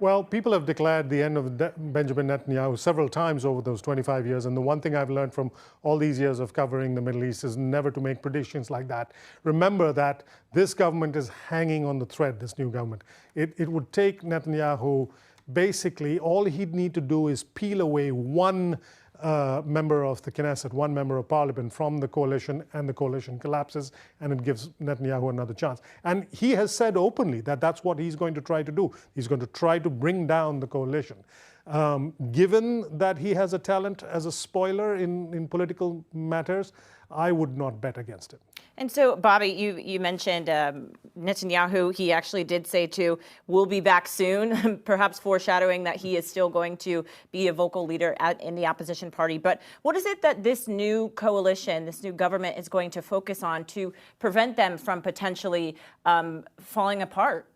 Well, people have declared the end of Benjamin Netanyahu several times over those 25 years. And the one thing I've learned from all these years of covering the Middle East is never to make predictions like that. Remember that this government is hanging on the thread, this new government. It would take Netanyahu, basically, all he'd need to do is peel away one member of the Knesset, one member of parliament from the coalition, and the coalition collapses, and it gives Netanyahu another chance. And he has said openly that that's what he's going to try to do. He's going to try to bring down the coalition. Given that he has a talent as a spoiler in political matters, I would not bet against him. And so, Bobby, you mentioned Netanyahu. He actually did say, too, we'll be back soon, perhaps foreshadowing that he is still going to be a vocal leader in the opposition party. But what is it that this new coalition, this new government is going to focus on to prevent them from potentially falling apart?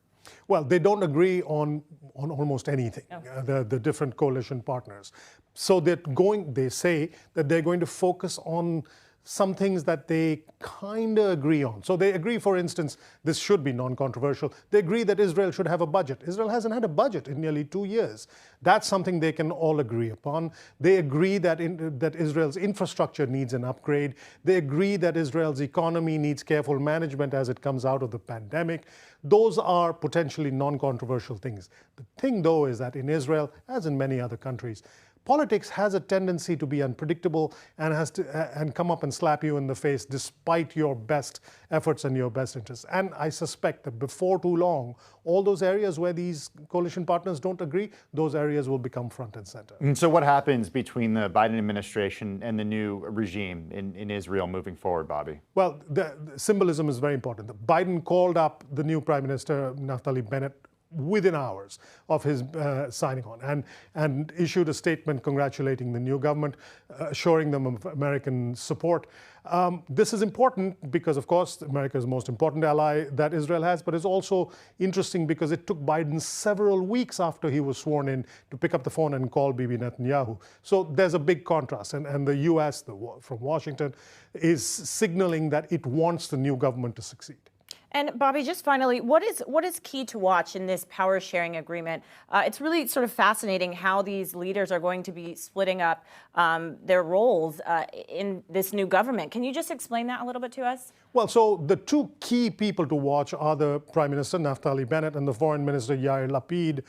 Well, they don't agree on almost anything, the different coalition partners. So they say that they're going to focus on some things that they kind of agree on. So they agree, for instance, this should be non-controversial. They agree that Israel should have a budget. Israel hasn't had a budget in nearly 2 years. That's something they can all agree upon. They agree that that Israel's infrastructure needs an upgrade. They agree that Israel's economy needs careful management as it comes out of the pandemic. Those are potentially non-controversial things. The thing, though, is that in Israel, as in many other countries, politics has a tendency to be unpredictable and come up and slap you in the face despite your best efforts and your best interests. And I suspect that before too long, all those areas where these coalition partners don't agree, those areas will become front and center. And so what happens between the Biden administration and the new regime in Israel moving forward, Bobby? Well, the symbolism is very important. Biden called up the new Prime Minister, Naftali Bennett, within hours of his signing on, and issued a statement congratulating the new government, assuring them of American support. This is important because, of course, America is the most important ally that Israel has, but it's also interesting because it took Biden several weeks after he was sworn in to pick up the phone and call Bibi Netanyahu. So there's a big contrast, and the U.S., from Washington, is signaling that it wants the new government to succeed. And Bobby, just finally, what is key to watch in this power sharing agreement? It's really sort of fascinating how these leaders are going to be splitting up their roles in this new government. Can you just explain that a little bit to us? Well, so the two key people to watch are the Prime Minister, Naftali Bennett, and the Foreign Minister, Yair Lapid,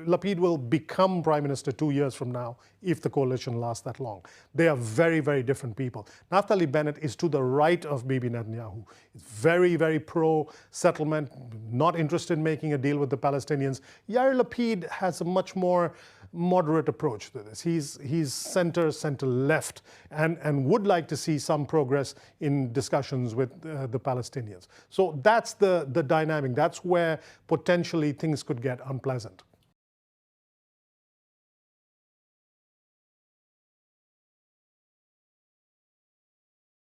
Lapid will become Prime Minister 2 years from now if the coalition lasts that long. They are very, very different people. Naftali Bennett is to the right of Bibi Netanyahu. He's very, very pro-settlement, not interested in making a deal with the Palestinians. Yair Lapid has a much more moderate approach to this. He's center-left, and would like to see some progress in discussions with the Palestinians. So that's the dynamic. That's where potentially things could get unpleasant.